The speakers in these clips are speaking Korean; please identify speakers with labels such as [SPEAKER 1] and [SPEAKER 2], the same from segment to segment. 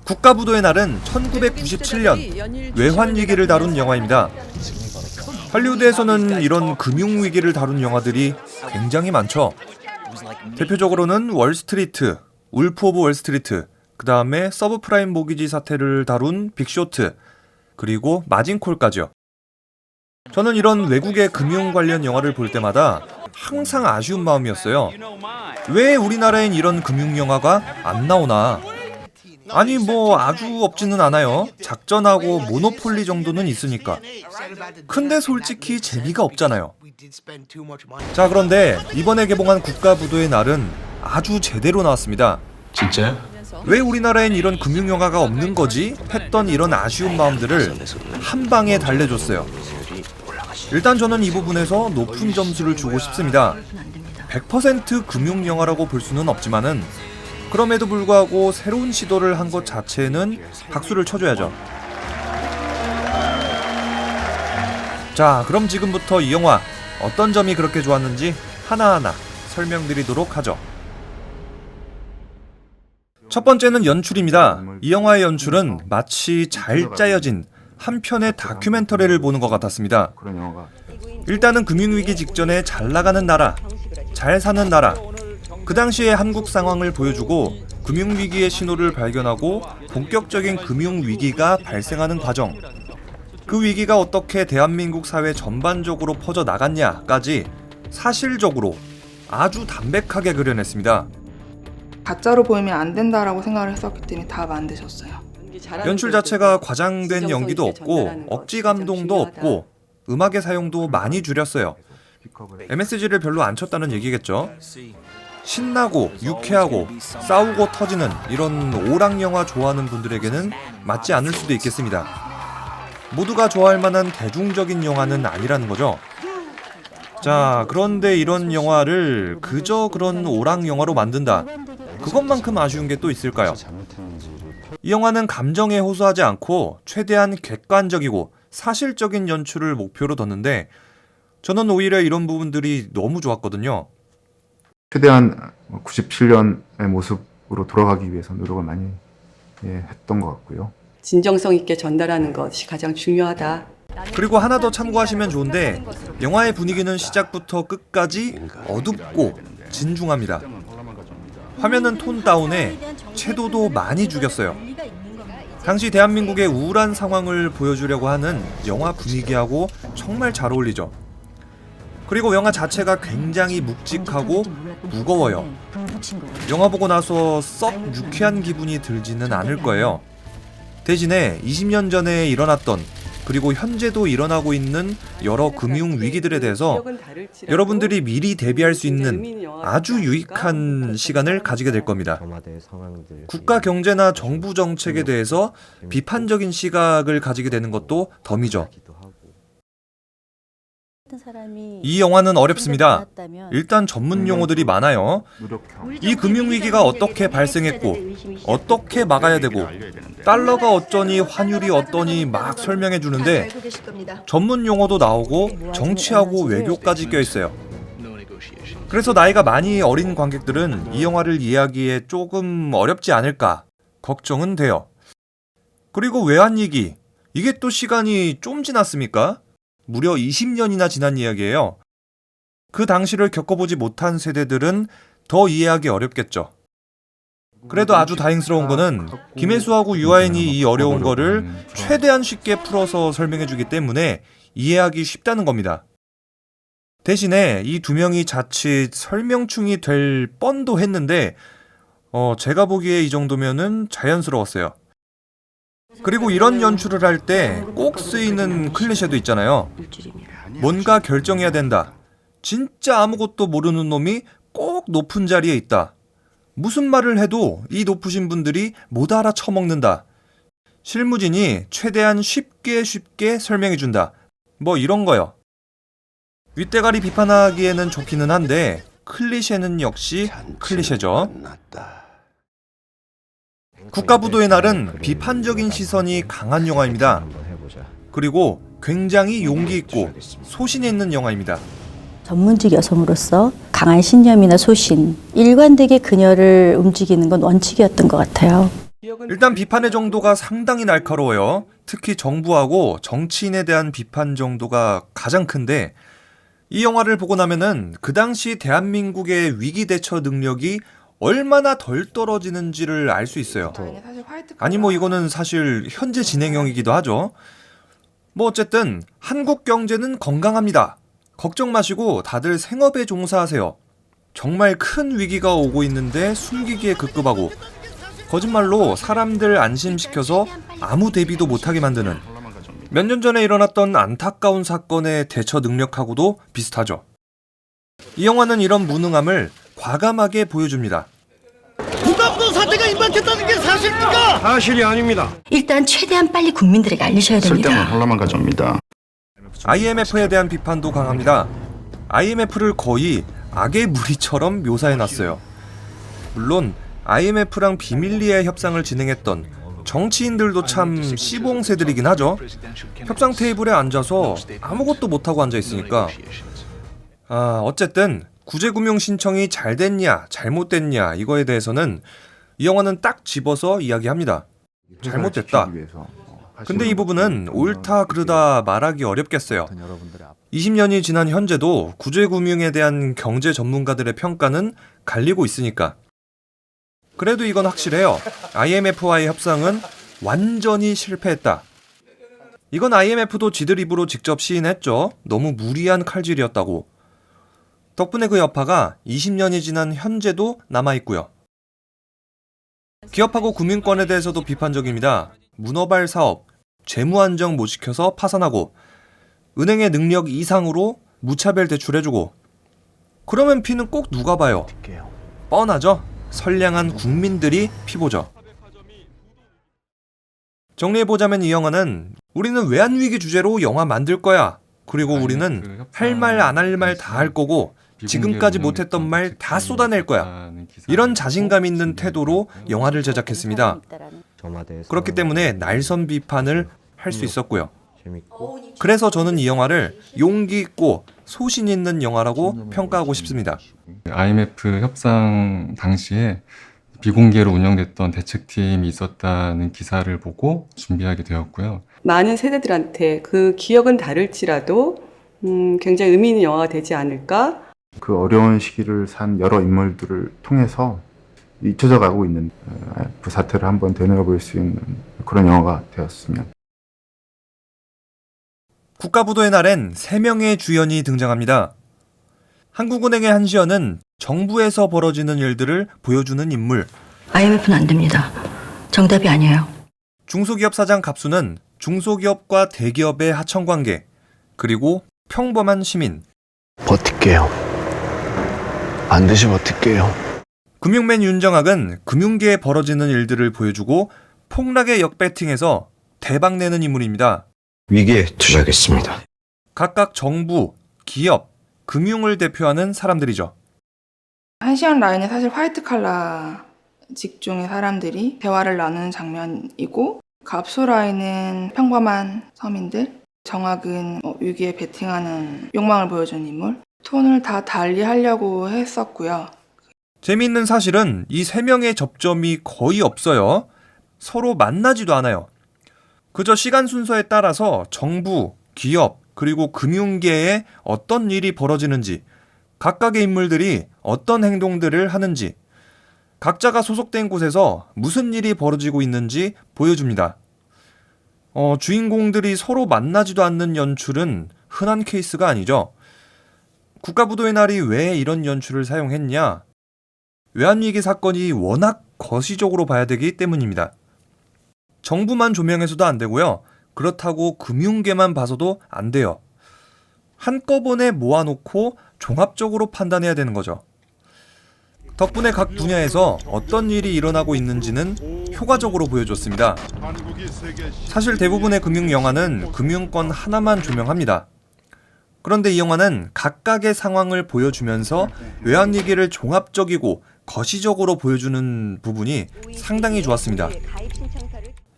[SPEAKER 1] 국가부도의 날은 1997년 외환위기를 다룬 영화입니다. 할리우드에서는 이런 금융위기를 다룬 영화들이 굉장히 많죠. 대표적으로는 월스트리트, 울프 오브 월스트리트, 그 다음에 서브프라임 모기지 사태를 다룬 빅쇼트, 그리고 마진콜까지요. 저는 이런 외국의 금융 관련 영화를 볼 때마다 항상 아쉬운 마음이었어요. 왜 우리나라엔 이런 금융 영화가 안 나오나? 아니 뭐 아주 없지는 않아요. 작전하고 모노폴리 정도는 있으니까. 근데 솔직히 재미가 없잖아요. 자, 그런데 이번에 개봉한 국가부도의 날은 아주 제대로 나왔습니다.
[SPEAKER 2] 진짜요?
[SPEAKER 1] 왜 우리나라엔 이런 금융 영화가 없는 거지? 했던 이런 아쉬운 마음들을 한 방에 달래줬어요. 일단 저는 이 부분에서 높은 점수를 주고 싶습니다. 100% 금융 영화라고 볼 수는 없지만은 그럼에도 불구하고 새로운 시도를 한 것 자체는 박수를 쳐줘야죠. 자, 그럼 지금부터 이 영화 어떤 점이 그렇게 좋았는지 하나하나 설명드리도록 하죠. 첫 번째는 연출입니다. 이 영화의 연출은 마치 잘 짜여진 한 편의 다큐멘터리를 보는 것 같았습니다. 일단은 금융위기 직전에 잘 나가는 나라, 잘 사는 나라, 그 당시의 한국 상황을 보여주고 금융위기의 신호를 발견하고 본격적인 금융위기가 발생하는 과정, 그 위기가 어떻게 대한민국 사회 전반적으로 퍼져 나갔냐까지 사실적으로 아주 담백하게 그려냈습니다.
[SPEAKER 3] 가짜로 보이면 안 된다라고 생각을 했었기 때문에 다 만드셨어요.
[SPEAKER 1] 연출 자체가 과장된 연기도 없고 억지 감동도 없고 음악의 사용도 많이 줄였어요. MSG를 별로 안 쳤다는 얘기겠죠. 신나고 유쾌하고 싸우고 터지는 이런 오락 영화 좋아하는 분들에게는 맞지 않을 수도 있겠습니다. 모두가 좋아할 만한 대중적인 영화는 아니라는 거죠. 자, 그런데 이런 영화를 그저 그런 오락 영화로 만든다. 그것만큼 아쉬운 게 또 있을까요? 이 영화는 감정에 호소하지 않고 최대한 객관적이고 사실적인 연출을 목표로 뒀는데 저는 오히려 이런 부분들이 너무 좋았거든요.
[SPEAKER 4] 최대한 97년의 모습으로 돌아가기 위해서 노력을 많이 했던 것 같고요.
[SPEAKER 5] 진정성 있게 전달하는 것이 가장 중요하다.
[SPEAKER 1] 그리고 하나 더 참고하시면 좋은데 영화의 분위기는 시작부터 끝까지 어둡고 진중합니다. 화면은 톤 다운에 채도도 많이 죽였어요. 당시 대한민국의 우울한 상황을 보여주려고 하는 영화 분위기하고 정말 잘 어울리죠. 그리고 영화 자체가 굉장히 묵직하고 무거워요. 영화 보고 나서 썩 유쾌한 기분이 들지는 않을 거예요. 대신에 20년 전에 일어났던 그리고 현재도 일어나고 있는 여러 금융 위기들에 대해서 여러분들이 미리 대비할 수 있는 아주 유익한 시간을 가지게 될 겁니다. 국가 경제나 정부 정책에 대해서 비판적인 시각을 가지게 되는 것도 덤이죠. 이 영화는 어렵습니다. 일단 전문 용어들이 많아요. 이 금융위기가 어떻게 발생했고 어떻게 막아야 되고 달러가 어쩌니 환율이 어떠니 막 설명해 주는데 전문 용어도 나오고 정치하고 외교까지 껴있어요. 그래서 나이가 많이 어린 관객들은 이 영화를 이해하기에 조금 어렵지 않을까 걱정은 돼요. 그리고 외환위기, 이게 또 시간이 좀 지났습니까? 무려 20년이나 지난 이야기예요. 그 당시를 겪어보지 못한 세대들은 더 이해하기 어렵겠죠. 그래도 아주 다행스러운 거는 김혜수하고 유아인이 이 어려운 거를 최대한 쉽게 풀어서 설명해주기 때문에 이해하기 쉽다는 겁니다. 대신에 이 두 명이 자칫 설명충이 될 뻔도 했는데 제가 보기에 이 정도면은 자연스러웠어요. 그리고 이런 연출을 할 때 꼭 쓰이는 클리셰도 있잖아요. 뭔가 결정해야 된다. 진짜 아무것도 모르는 놈이 꼭 높은 자리에 있다. 무슨 말을 해도 이 높으신 분들이 못 알아쳐먹는다. 실무진이 최대한 쉽게 설명해준다. 뭐 이런 거요. 윗대가리 비판하기에는 좋기는 한데 클리셰는 역시 클리셰죠. 국가부도의 날은 비판적인 시선이 강한 영화입니다. 그리고 굉장히 용기 있고 소신이 있는 영화입니다.
[SPEAKER 6] 전문직 여성으로서 강한 신념이나 소신, 일관되게 그녀를 움직이는 건 원칙이었던 것 같아요.
[SPEAKER 1] 일단 비판의 정도가 상당히 날카로워요. 특히 정부하고 정치인에 대한 비판 정도가 가장 큰데 이 영화를 보고 나면은 그 당시 대한민국의 위기 대처 능력이 얼마나 덜 떨어지는지를 알 수 있어요.
[SPEAKER 3] 사실 화이트
[SPEAKER 1] 아니 뭐 이거는 사실 현재 진행형이기도 하죠. 뭐 어쨌든 한국 경제는 건강합니다. 걱정 마시고 다들 생업에 종사하세요. 정말 큰 위기가 오고 있는데 숨기기에 급급하고 거짓말로 사람들 안심시켜서 아무 대비도 못하게 만드는 몇 년 전에 일어났던 안타까운 사건의 대처 능력하고도 비슷하죠. 이 영화는 이런 무능함을 과감하게 보여줍니다.
[SPEAKER 2] 국가부도 사태가 임박했다는 게 사실입니까? 사실이 아닙니다.
[SPEAKER 7] 일단 최대한 빨리 국민들에게 알리셔야 됩니다.
[SPEAKER 8] 쓸데없는 혼란만 가져옵니다.
[SPEAKER 1] IMF에 대한 비판도 강합니다. IMF를 거의 악의 무리처럼 묘사해놨어요. 물론 IMF랑 비밀리에 협상을 진행했던 정치인들도 참 시봉새들이긴 하죠. 협상 테이블에 앉아서 아무것도 못하고 앉아있으니까. 어쨌든 구제금융 신청이 잘 됐냐 잘못됐냐 이거에 대해서는 이 영화는 딱 집어서 이야기합니다. 잘못됐다. 근데 이 부분은 옳다 그르다 말하기 어렵겠어요. 20년이 지난 현재도 구제금융에 대한 경제 전문가들의 평가는 갈리고 있으니까. 그래도 이건 확실해요. IMF와의 협상은 완전히 실패했다. 이건 IMF도 지들 입으로 직접 시인했죠. 너무 무리한 칼질이었다고. 덕분에 그 여파가 20년이 지난 현재도 남아있고요. 기업하고 금융권에 대해서도 비판적입니다. 문어발 사업, 재무 안정 못 지켜서 파산하고 은행의 능력 이상으로 무차별 대출해주고 그러면 피는 꼭 누가 봐요? 뻔하죠? 선량한 국민들이 피보죠. 정리해보자면 이 영화는 우리는 외환위기 주제로 영화 만들 거야. 그리고 우리는 할 말 안 할 말 다 할 거고 지금까지 못했던 말 다 쏟아낼 거야. 이런 자신감 있는 태도로 영화를 제작했습니다. 그렇기 때문에 날선 비판을 할 수 있었고요. 그래서 저는 이 영화를 용기 있고 소신 있는 영화라고 평가하고 싶습니다.
[SPEAKER 9] IMF 협상 당시에 비공개로 운영됐던 대책팀이 있었다는 기사를 보고 준비하게 되었고요.
[SPEAKER 5] 많은 세대들한테 그 기억은 다를지라도 굉장히 의미 있는 영화가 되지 않을까.
[SPEAKER 4] 그 어려운 시기를 산 여러 인물들을 통해서 잊혀져 가고 있는 그 사태를 한번 되뇌어볼 수 있는 그런 영화가 되었으면.
[SPEAKER 1] 국가부도의 날엔 3명의 주연이 등장합니다. 한국은행의 한시연은 정부에서 벌어지는 일들을 보여주는 인물.
[SPEAKER 7] IMF는 안 됩니다. 정답이 아니에요.
[SPEAKER 1] 중소기업 사장 갑수는 중소기업과 대기업의 하청관계, 그리고 평범한 시민.
[SPEAKER 8] 버틸게요. 반드시 버틸게요.
[SPEAKER 1] 금융맨 윤정학은 금융계에 벌어지는 일들을 보여주고 폭락의 역배팅에서 대박내는 인물입니다.
[SPEAKER 8] 위기에 투자하겠습니다.
[SPEAKER 1] 각각 정부, 기업, 금융을 대표하는 사람들이죠.
[SPEAKER 3] 한시연 라인은 사실 화이트 칼라 직종의 사람들이 대화를 나누는 장면이고 갑수 라인은 평범한 서민들, 정학은 위기에 베팅하는 욕망을 보여주는 인물. 톤을 다 달리 하려고 했었고요.
[SPEAKER 1] 재미있는 사실은 이 3명의 접점이 거의 없어요. 서로 만나지도 않아요. 그저 시간 순서에 따라서 정부, 기업, 그리고 금융계에 어떤 일이 벌어지는지, 각각의 인물들이 어떤 행동들을 하는지, 각자가 소속된 곳에서 무슨 일이 벌어지고 있는지 보여줍니다. 주인공들이 서로 만나지도 않는 연출은 흔한 케이스가 아니죠. 국가부도의 날이 왜 이런 연출을 사용했냐? 외환위기 사건이 워낙 거시적으로 봐야 되기 때문입니다. 정부만 조명해서도 안 되고요. 그렇다고 금융계만 봐서도 안 돼요. 한꺼번에 모아놓고 종합적으로 판단해야 되는 거죠. 덕분에 각 분야에서 어떤 일이 일어나고 있는지는 효과적으로 보여줬습니다. 사실 대부분의 금융 영화는 금융권 하나만 조명합니다. 그런데 이 영화는 각각의 상황을 보여주면서 외환위기를 종합적이고 거시적으로 보여주는 부분이 상당히 좋았습니다.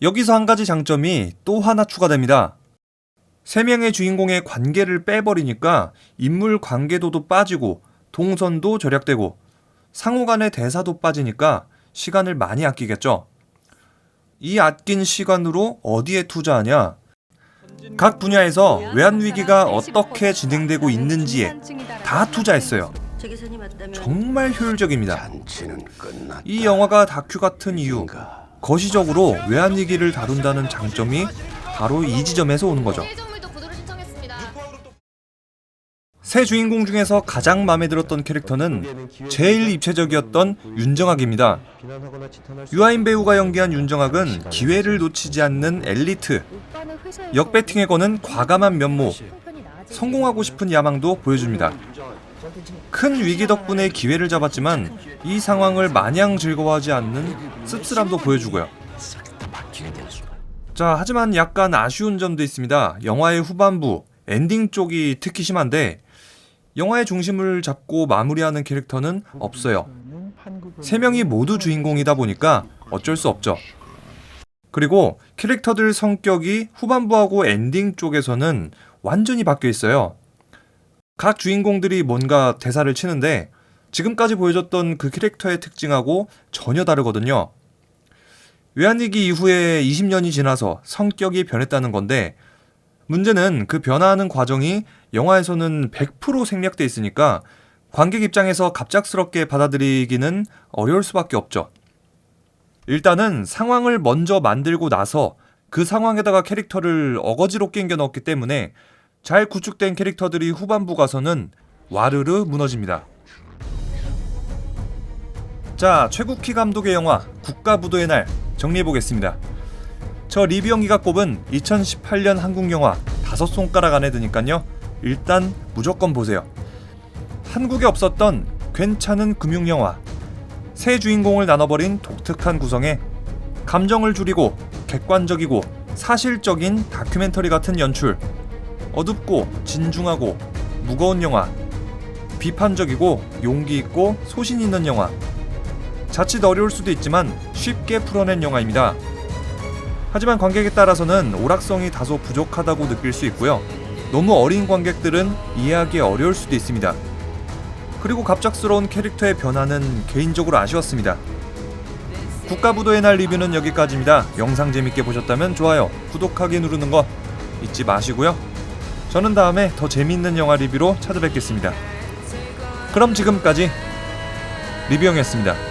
[SPEAKER 1] 여기서 한 가지 장점이 또 하나 추가됩니다. 3명의 주인공의 관계를 빼버리니까 인물 관계도도 빠지고 동선도 절약되고 상호 간의 대사도 빠지니까 시간을 많이 아끼겠죠. 이 아낀 시간으로 어디에 투자하냐? 각 분야에서 외환위기가 어떻게 진행되고 있는지에 다 투자했어요. 정말 효율적입니다. 이 영화가 다큐 같은 이유, 거시적으로 외환위기를 다룬다는 장점이 바로 이 지점에서 오는 거죠. 세 주인공 중에서 가장 마음에 들었던 캐릭터는 제일 입체적이었던 윤정학입니다. 유아인 배우가 연기한 윤정학은 기회를 놓치지 않는 엘리트, 역배팅에 거는 과감한 면모, 성공하고 싶은 야망도 보여줍니다. 큰 위기 덕분에 기회를 잡았지만 이 상황을 마냥 즐거워하지 않는 씁쓸함도 보여주고요. 자, 하지만 약간 아쉬운 점도 있습니다. 영화의 후반부, 엔딩 쪽이 특히 심한데 영화의 중심을 잡고 마무리하는 캐릭터는 없어요. 세 명이 모두 주인공이다 보니까 어쩔 수 없죠. 그리고 캐릭터들 성격이 후반부하고 엔딩 쪽에서는 완전히 바뀌어 있어요. 각 주인공들이 뭔가 대사를 치는데 지금까지 보여줬던 그 캐릭터의 특징하고 전혀 다르거든요. 외환위기 이후에 20년이 지나서 성격이 변했다는 건데 문제는 그 변화하는 과정이 영화에서는 100% 생략돼 있으니까 관객 입장에서 갑작스럽게 받아들이기는 어려울 수밖에 없죠. 일단은 상황을 먼저 만들고 나서 그 상황에다가 캐릭터를 어거지로 낑겨 넣었기 때문에 잘 구축된 캐릭터들이 후반부 가서는 와르르 무너집니다. 자, 최국희 감독의 영화 국가부도의 날 정리해보겠습니다. 저 리뷰영기가 꼽은 2018년 한국 영화 5손가락 안에 드니깐요. 일단 무조건 보세요. 한국에 없었던 괜찮은 금융영화. 세 주인공을 나눠버린 독특한 구성에 감정을 줄이고 객관적이고 사실적인 다큐멘터리 같은 연출. 어둡고 진중하고 무거운 영화. 비판적이고 용기 있고 소신 있는 영화. 자칫 어려울 수도 있지만 쉽게 풀어낸 영화입니다. 하지만 관객에 따라서는 오락성이 다소 부족하다고 느낄 수 있고요. 너무 어린 관객들은 이해하기 어려울 수도 있습니다. 그리고 갑작스러운 캐릭터의 변화는 개인적으로 아쉬웠습니다. 국가부도의 날 리뷰는 여기까지입니다. 영상 재밌게 보셨다면 좋아요, 구독하기 누르는 거 잊지 마시고요. 저는 다음에 더 재미있는 영화 리뷰로 찾아뵙겠습니다. 그럼 지금까지 리뷰영이었습니다.